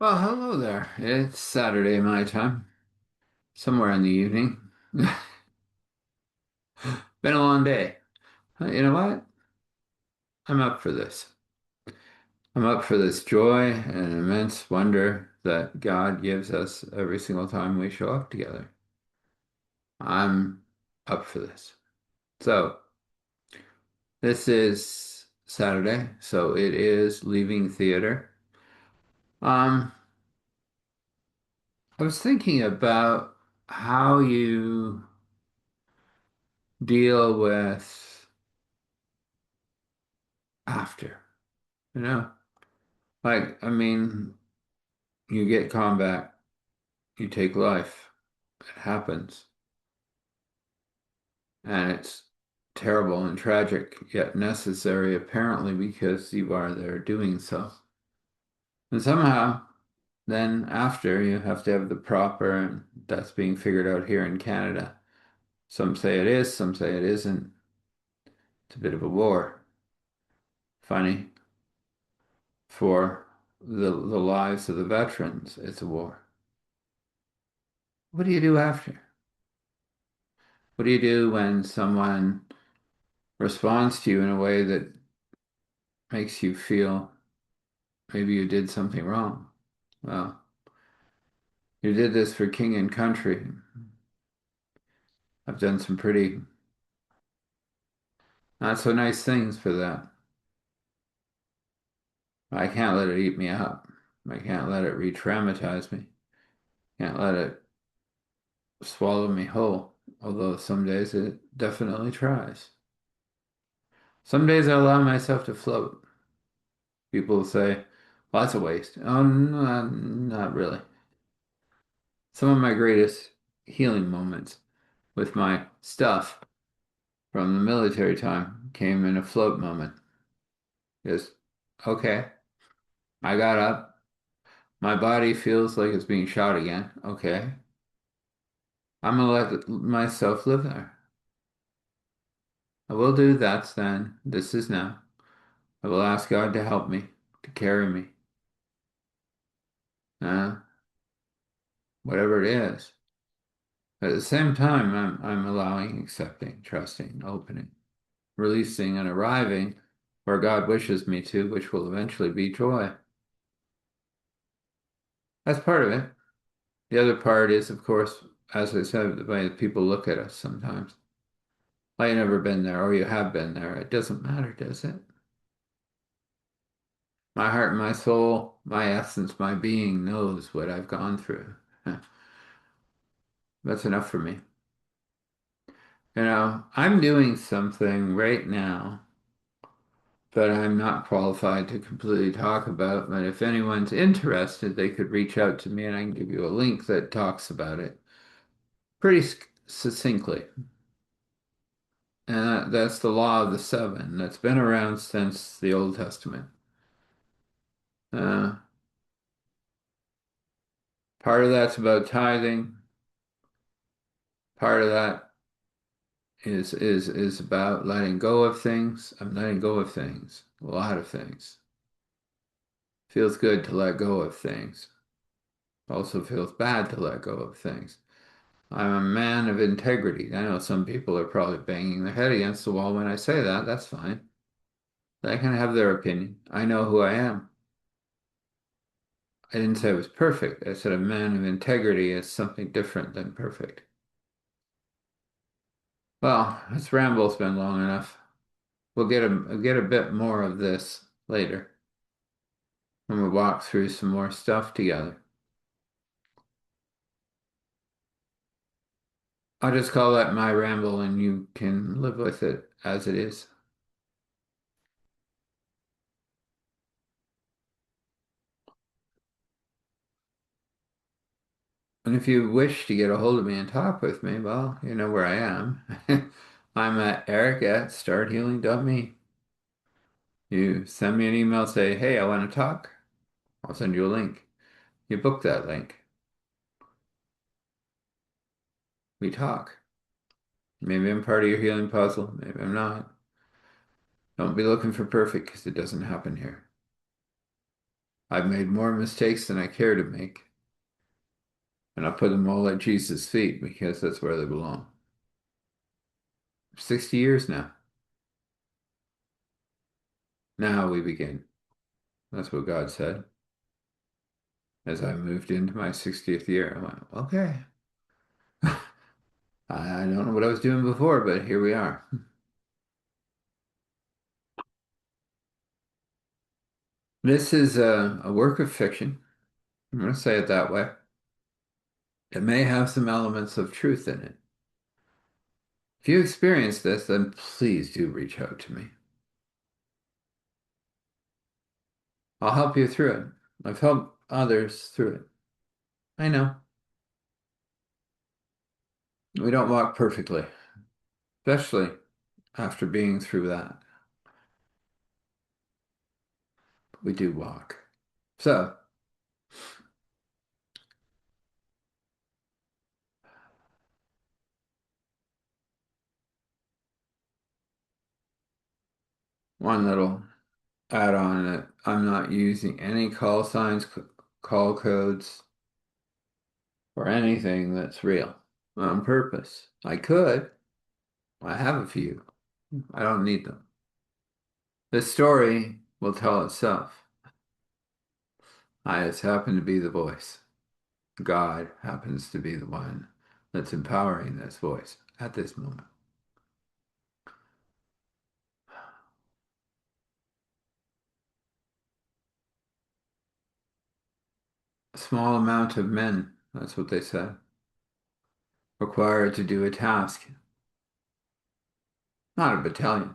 Well, hello there. It's Saturday my time, somewhere in the evening. Been a long day. You know what? I'm up for this. I'm up for this joy and immense wonder that God gives us every single time we show up together. I'm up for this. So, this is Saturday, so it is leaving theater. Um, I was thinking about how you deal with after, you know? You get combat, you take life. It happens. And it's terrible and tragic, yet necessary, apparently, because you are there doing so. And somehow, then after, you have to have the proper, and that's being figured out here in Canada. Some say it is, some say it isn't. It's a bit of a war. Funny. For the lives of the veterans, it's a war. What do you do after? What do you do when someone responds to you in a way that makes you feel maybe you did something wrong? Well, you did this for king and country. I've done some pretty not so nice things for that. I can't let it eat me up. I can't let it re-traumatize me. Can't let it swallow me whole. Although some days it definitely tries. Some days I allow myself to float. People say, well, that's a waste. Oh, no, not really. Some of my greatest healing moments with my stuff from the military time came in a float moment. Just, okay, I got up. My body feels like it's being shot again. Okay, I'm gonna let myself live there. I will do that then. This is now. I will ask God to help me, to carry me, uh, whatever it is. But at the same time, I'm allowing, accepting, trusting, opening, releasing, and arriving where God wishes me to, which will eventually be joy. That's part of it. The other part is, of course, as I said, the way people look at us sometimes. Like you've never been there, or you have been there. It doesn't matter, does it? My heart, my soul, my essence, my being knows what I've gone through. That's enough for me. I'm doing something right now that I'm not qualified to completely talk about, but if anyone's interested, they could reach out to me and I can give you a link that talks about it pretty succinctly. And that's the law of the seven that's been around since the Old Testament. Uh, Part of that's about tithing. Part of that is about letting go of things. I'm letting go of things, a lot of things. Feels good to let go of things. Also feels bad to let go of things. I'm a man of integrity. I know some people are probably banging their head against the wall when I say that. That's fine. They can have their opinion. I know who I am. I didn't say I was perfect. I said a man of integrity is something different than perfect. Well, this ramble's been long enough. We'll get a bit more of this later when we walk through some more stuff together. I'll just call that my ramble and you can live with it as it is. And if you wish to get a hold of me and talk with me, well, you know where I am. I'm at eric@starthealing.me. You send me an email, say, hey, I want to talk. I'll send you a link. You book that link. We talk. Maybe I'm part of your healing puzzle. Maybe I'm not. Don't be looking for perfect because it doesn't happen here. I've made more mistakes than I care to make, and I put them all at Jesus' feet because that's where they belong. 60 years now. Now we begin. That's what God said. As I moved into my 60th year, I went, okay. I don't know what I was doing before, but here we are. This is a work of fiction. I'm going to say it that way. It may have some elements of truth in it. If you experience this, then please do reach out to me. I'll help you through it. I've helped others through it. I know. We don't walk perfectly, especially after being through that. We do walk. So, one little add on that I'm not using any call signs, call codes, or anything that's real on purpose. I could. I have a few. I don't need them. The story will tell itself. I just happen to be the voice. God happens to be the one that's empowering this voice at this moment. A small amount of men, that's what they said, required to do a task, not a battalion,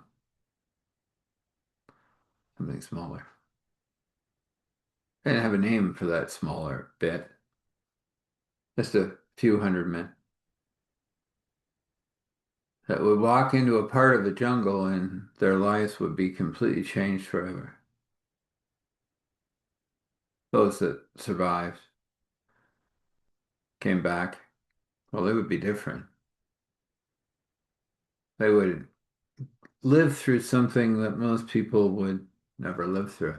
something smaller. They didn't have a name for that smaller bit, just a few hundred men that would walk into a part of the jungle and their lives would be completely changed forever. Those that survived came back, well, they would be different. They would live through something that most people would never live through.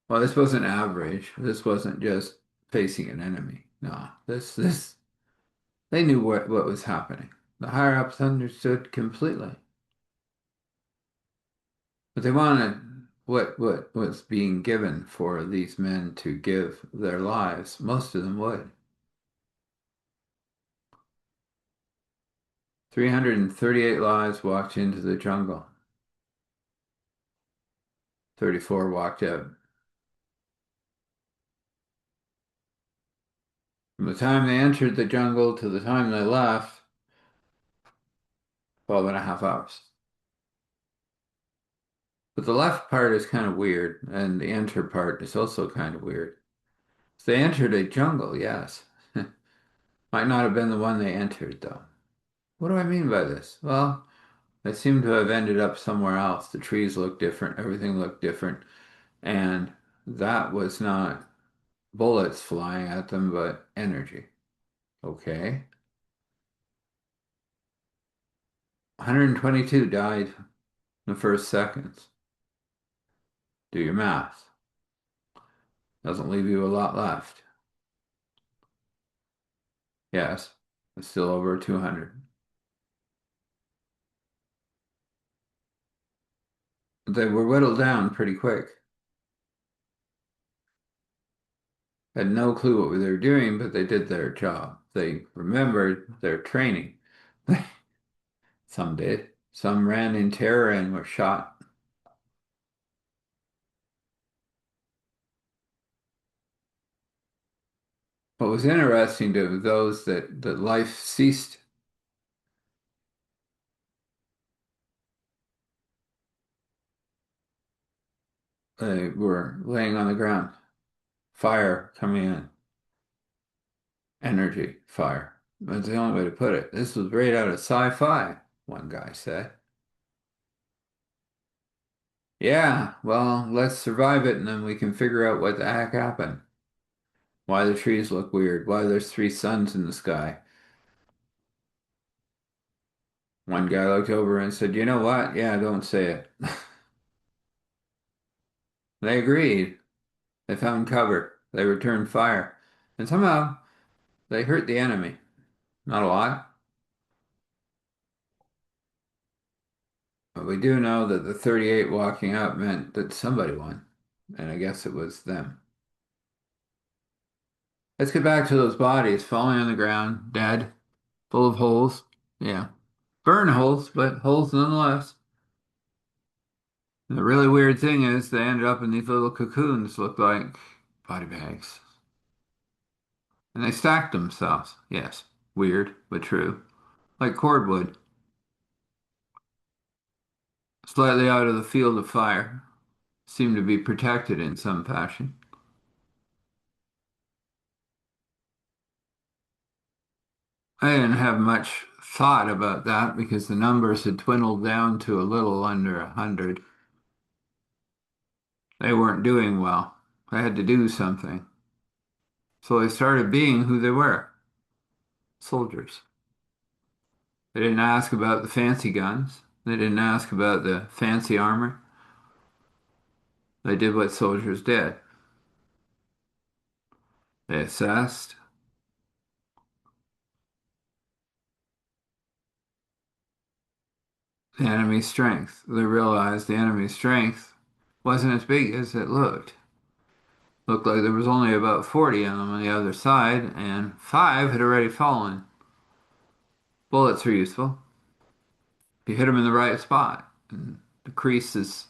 Well, this wasn't average. This wasn't just facing an enemy. No, they knew what was happening. The higher ups understood completely. But they wanted what was being given for these men to give their lives. Most of them would. 338 lives walked into the jungle. 34 walked out. From the time they entered the jungle to the time they left, 12 and a half hours. But the left part is kind of weird, and the enter part is also kind of weird. So they entered a jungle, yes. Might not have been the one they entered, though. What do I mean by this? Well, they seem to have ended up somewhere else. The trees looked different, everything looked different, and that was not bullets flying at them, but energy. Okay. 122 died in the first seconds. Do your math. Doesn't leave you a lot left. Yes, it's still over 200. They were whittled down pretty quick. Had no clue what they were doing, but they did their job. They remembered their training. Some did. Some ran in terror and were shot. What was interesting to those that life ceased, they were laying on the ground. Fire coming in. Energy, fire. That's the only way to put it. This was right out of sci-fi, one guy said. Yeah, well, let's survive it and then we can figure out what the heck happened. Why the trees look weird, why there's three suns in the sky. One guy looked over and said, "You know what? Yeah, don't say it." They agreed. They found cover. They returned fire. And somehow they hurt the enemy. Not a lot, but we do know that the 38 walking out meant that somebody won. And I guess it was them. Let's get back to those bodies falling on the ground, dead, full of holes. Yeah. Burn holes, but holes nonetheless. The really weird thing is they ended up in these little cocoons, looked like body bags. And they stacked themselves. Yes. Weird, but true. Like cordwood, slightly out of the field of fire. Seem to be protected in some fashion. I didn't have much thought about that because the numbers had dwindled down to a little under 100. They weren't doing well. I had to do something. So they started being who they were, soldiers. They didn't ask about the fancy guns. They didn't ask about the fancy armor. They did what soldiers did. They assessed the enemy's strength. They realized the enemy's strength wasn't as big as it looked. Looked like there was only about 40 of them on the other side, and five had already fallen. Bullets are useful. If you hit them in the right spot, and the crease is,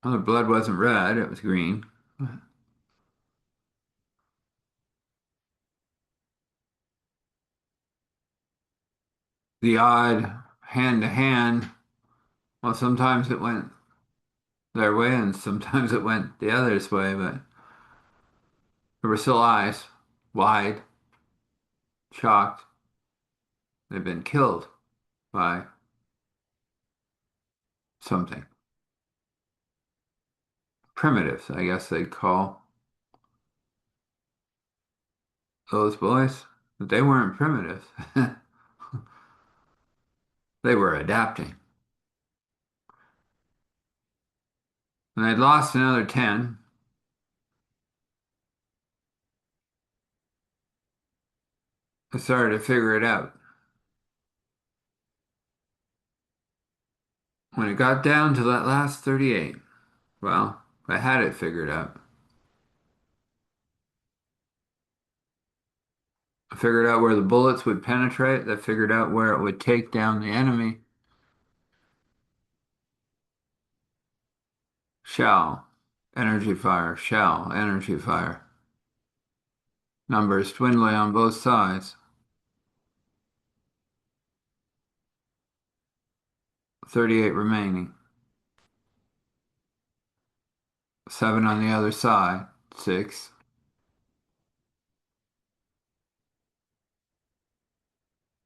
well, the blood wasn't red, it was green. The odd hand to hand, well, sometimes it went their way and sometimes it went the other's way, but there were still eyes, wide, shocked. They've been killed by something. Primitives, I guess they'd call those boys. But they weren't primitives. They were adapting. And they'd lost another 10. I started to figure it out. When it got down to that last 38, well, I had it figured out. I figured out where the bullets would penetrate. I figured out where it would take down the enemy. Shell, energy fire, shell, energy fire. Numbers dwindling on both sides. 38 remaining. Seven on the other side. Six.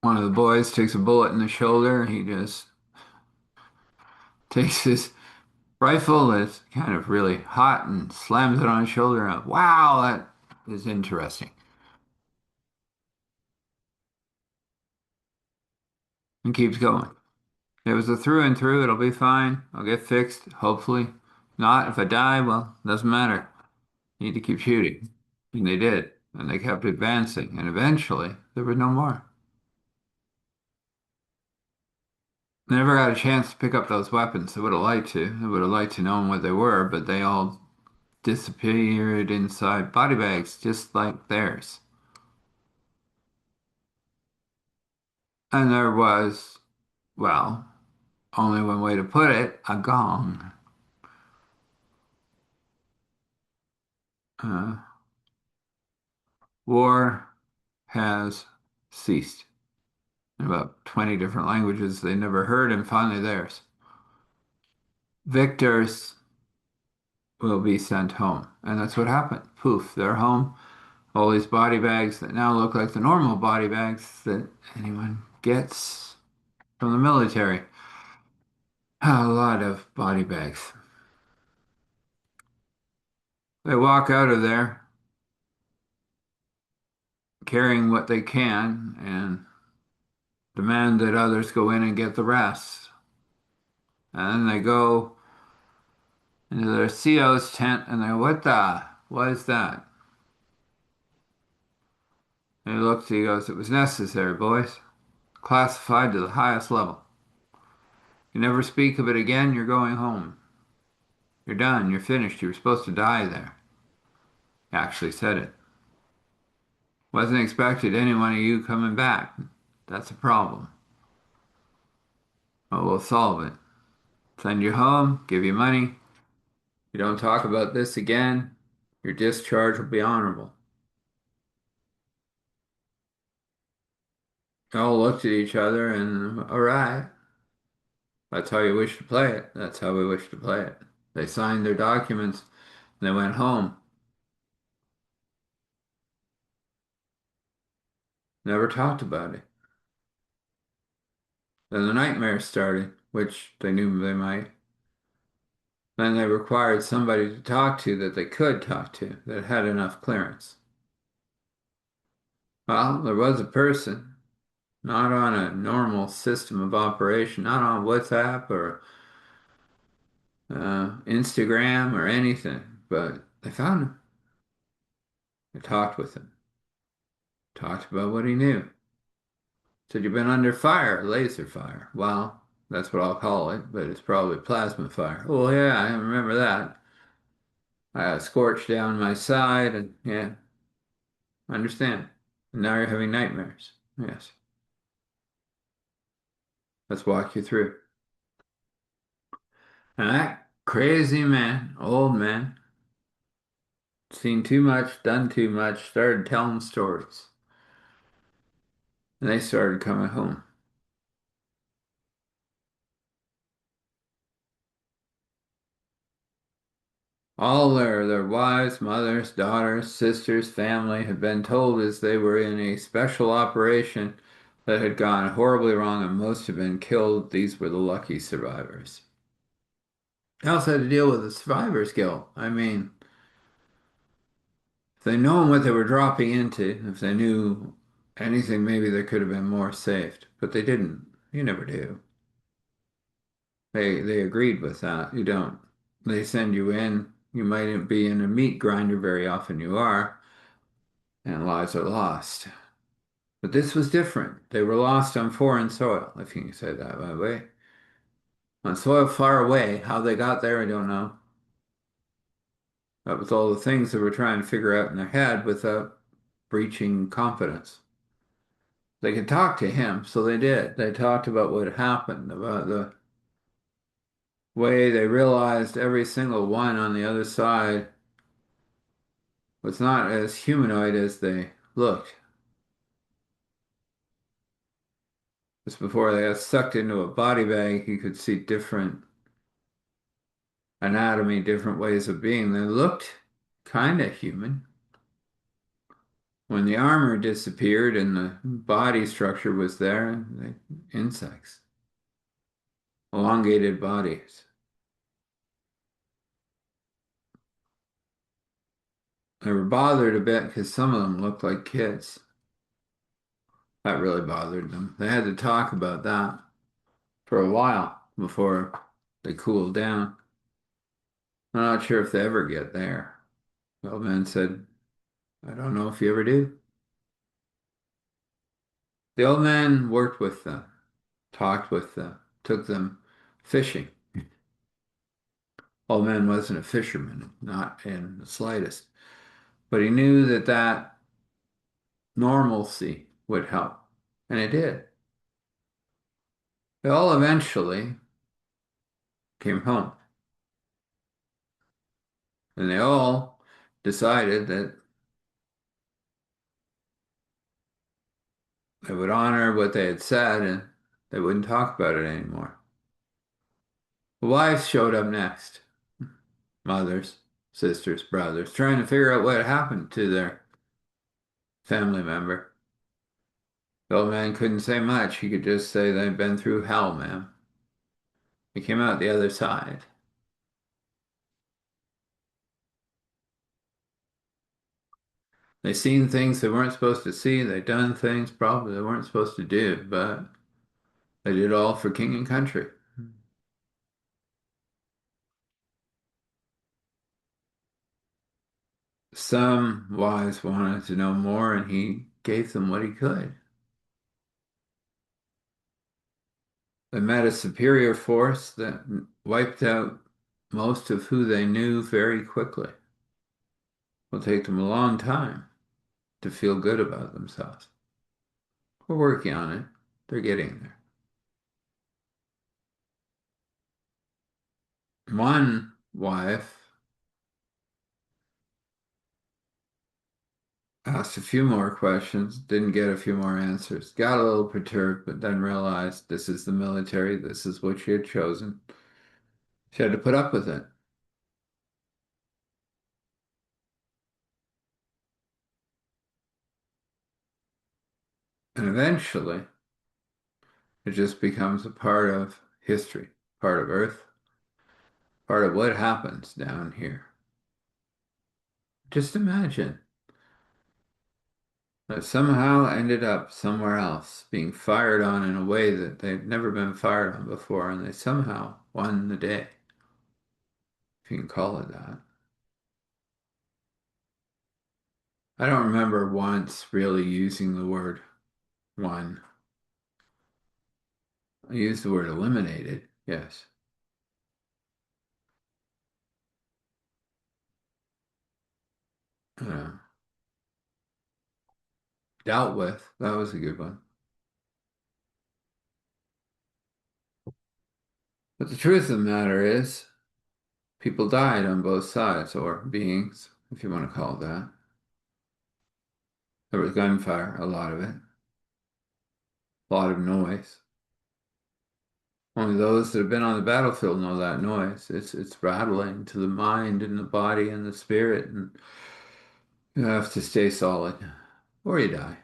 One of the boys takes a bullet in the shoulder. He just takes his rifle that's kind of really hot and slams it on his shoulder. Wow, that is interesting. And keeps going. It was a through and through. It'll be fine. I'll get fixed, hopefully. Not if I die, well, doesn't matter. Need to keep shooting. And they did. And they kept advancing. And eventually, there was no more. They never got a chance to pick up those weapons. They would have liked to. They would have liked to know what they were, but they all disappeared inside body bags, just like theirs. And there was, well, only one way to put it, a gong. Uh, War has ceased. In about 20 different languages they never heard, and finally theirs. Victors will be sent home. And that's what happened. Poof, they're home. All these body bags that now look like the normal body bags that anyone gets from the military. A lot of body bags. They walk out of there carrying what they can and demand that others go in and get the rest. And then they go into their CO's tent and they go, what the? What is that? And he looks, he goes, it was necessary, boys. Classified to the highest level. You never speak of it again, you're going home. You're done, you're finished, you were supposed to die there. He actually said it. Wasn't expected any one of you coming back. That's a problem. But we'll solve it. Send you home, give you money. You don't talk about this again, your discharge will be honorable. They all looked at each other and, all right, that's how you wish to play it. That's how we wish to play it. They signed their documents and they went home. Never talked about it. Then the nightmares started, which they knew they might. Then they required somebody to talk to that they could talk to, that had enough clearance. Well, there was a person, not on a normal system of operation, not on WhatsApp or Instagram or anything, but they found him. They talked with him, talked about what he knew. Said, you've been under fire, laser fire. Well, that's what I'll call it, but it's probably plasma fire. Oh, yeah, I remember that. I got scorched down my side, and yeah, I understand. And now you're having nightmares. Yes, let's walk you through. And that crazy man, old man, seen too much, done too much, started telling stories. And they started coming home. All their wives, mothers, daughters, sisters, family had been told as they were in a special operation that had gone horribly wrong and most had been killed. These were the lucky survivors. They also had to deal with the survivor's guilt. I mean, if they known what they were dropping into, if they knew anything, maybe they could have been more saved. But they didn't. You never do. They agreed with that. You don't. They send you in. You might be in a meat grinder, very often you are, and lives are lost. But this was different. They were lost on foreign soil, if you can say that by the way. On soil far away. How they got there, I don't know. That was all the things they were trying to figure out in their head without breaching confidence. They could talk to him, so they did. They talked about what happened, about the way they realized every single one on the other side was not as humanoid as they looked. Just before they got sucked into a body bag, you could see different anatomy, different ways of being. They looked kind of human. When the armor disappeared and the body structure was there, insects, elongated bodies. They were bothered a bit because some of them looked like kids. That really bothered them. They had to talk about that for a while before they cooled down. I'm not sure if they ever get there. The old man said, I don't know if you ever do. The old man worked with them, talked with them, took them fishing. Old man wasn't a fisherman, not in the slightest, but he knew that that normalcy would help, and it did. They all eventually came home, and they all decided that they would honor what they had said and they wouldn't talk about it anymore. The wives showed up next, mothers, sisters, brothers, trying to figure out what happened to their family member. The old man couldn't say much. He could just say they'd been through hell, ma'am. He came out the other side. They seen things they weren't supposed to see. They done things probably they weren't supposed to do, but they did all for king and country. Some wise wanted to know more, and he gave them what he could. They met a superior force that wiped out most of who they knew very quickly. It'll take them a long time to feel good about themselves. We're working on it. They're getting there. One wife asked a few more questions, didn't get a few more answers, got a little perturbed, but then realized this is the military, this is what she had chosen. She had to put up with it. And eventually, it just becomes a part of history, part of Earth, part of what happens down here. Just imagine that somehow ended up somewhere else, being fired on in a way that they'd never been fired on before, and they somehow won the day, if you can call it that. I don't remember once really using the word won. I used the word eliminated, yes. Uh, Dealt with, that was a good one. But the truth of the matter is, people died on both sides, or beings, if you want to call it that. There was gunfire, a lot of it, a lot of noise. Only those that have been on the battlefield know that noise. It's rattling to the mind and the body and the spirit, and you have to stay solid, or you die.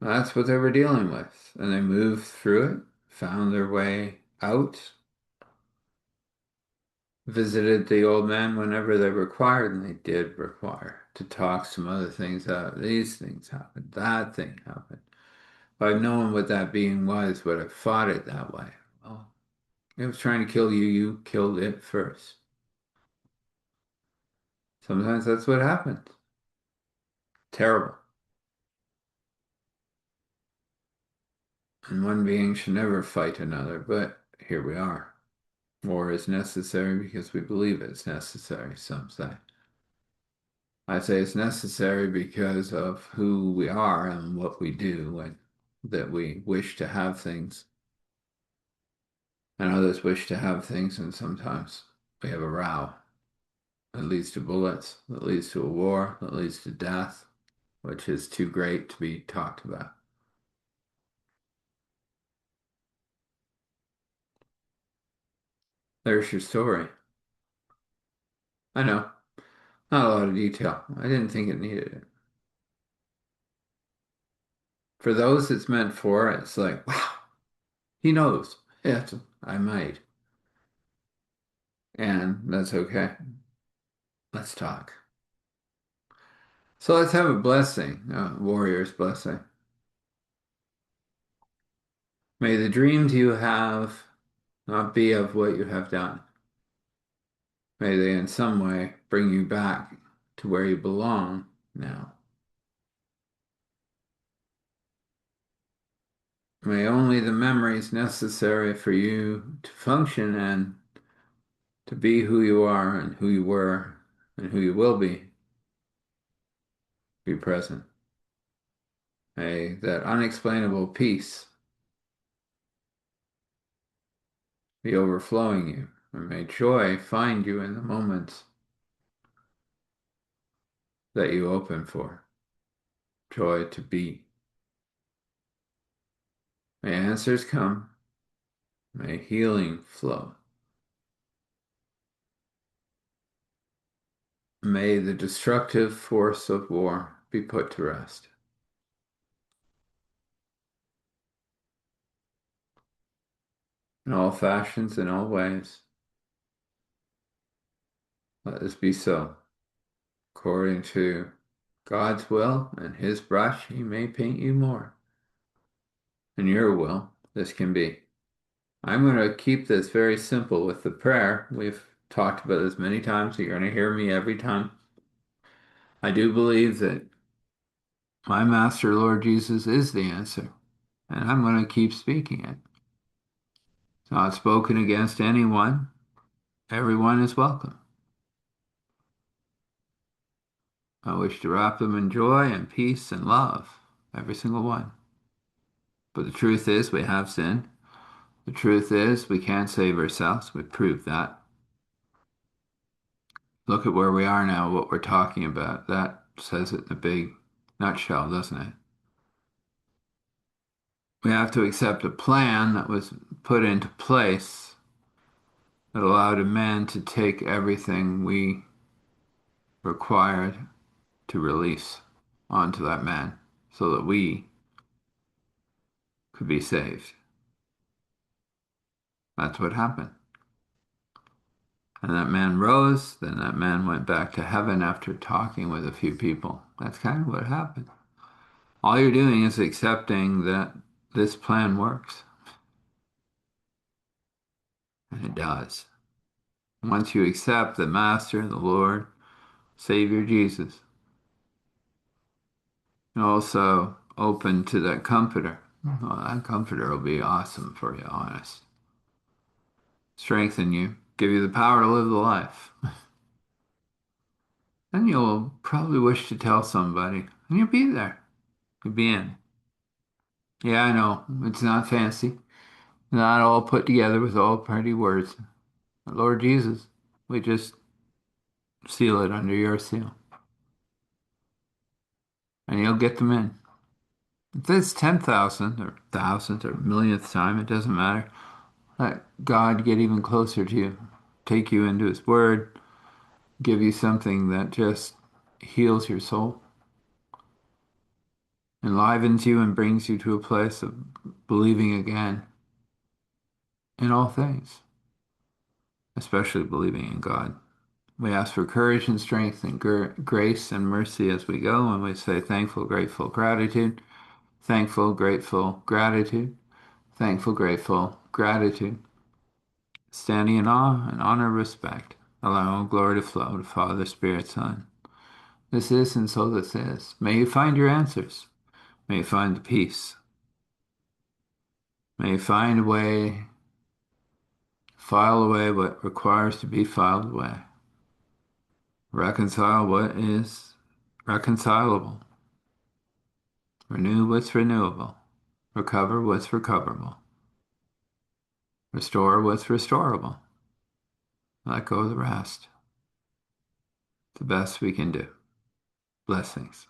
That's what they were dealing with, and they moved through it, found their way out, visited the old man whenever they required, and they did require to talk some other things out. These things happened, that thing happened. If I'd known what that being was, would have fought it that way. Well, it was trying to kill you, you killed it first. Sometimes that's what happens. Terrible. And one being should never fight another, but here we are. War is necessary because we believe it's necessary, some say. I say it's necessary because of who we are and what we do, and that we wish to have things, and others wish to have things, and sometimes we have a row that leads to bullets, that leads to a war, that leads to death, which is too great to be talked about. There's your story. I know, not a lot of detail. I didn't think it needed it. For those it's meant for, it's like, wow, he knows. Yes, I might. And that's okay. Let's talk. So let's have a blessing, a warrior's blessing. May the dreams you have not be of what you have done. May they in some way bring you back to where you belong now. May only the memories necessary for you to function and to be who you are and who you were and who you will be present. May that unexplainable peace be overflowing you, and may joy find you in the moments that you open for. Joy to be. May answers come. May healing flow. May the destructive force of war be put to rest. In all fashions, in all ways, let this be so. According to God's will and His brush, He may paint you more. In your will, this can be. I'm going to keep this very simple with the prayer. We've talked about this many times, so you're going to hear me every time. I do believe that my Master Lord Jesus is the answer, and I'm going to keep speaking it. It's not spoken against anyone. Everyone is welcome. I wish to wrap them in joy and peace and love, every single one. But the truth is, we have sinned. The truth is, we can't save ourselves. We proved that. Look at where we are now, what we're talking about. That says it in a big nutshell, doesn't it? We have to accept a plan that was put into place that allowed a man to take everything we required to release onto that man so that we could be saved. That's what happened. And that man rose, then that man went back to heaven after talking with a few people. That's kind of what happened. All you're doing is accepting that this plan works, and it does. Once you accept the Master, the Lord, Savior Jesus, you're also open to that Comforter. Well, that Comforter will be awesome for you, honest. Strengthen you, give you the power to live the life. Then you'll probably wish to tell somebody, and you'll be there. You'll be in. Yeah, I know, it's not fancy, not all put together with all pretty words. But Lord Jesus, we just seal it under your seal, and you'll get them in. If it's 10,000 or thousandth or millionth time, it doesn't matter. Let God get even closer to you, take you into His Word, give you something that just heals your soul, enlivens you, and brings you to a place of believing again in all things, especially believing in God. We ask for courage and strength and grace and mercy as we go, and we say thankful, grateful, gratitude, thankful, grateful, gratitude, thankful, grateful, gratitude, standing in awe and honor, respect, allow all glory to flow to Father, Spirit, Son. This is and so this is. May you find your answers. May you find the peace. May you find a way, file away what requires to be filed away. Reconcile what is reconcilable. Renew what's renewable. Recover what's recoverable. Restore what's restorable. Let go of the rest. The best we can do. Blessings.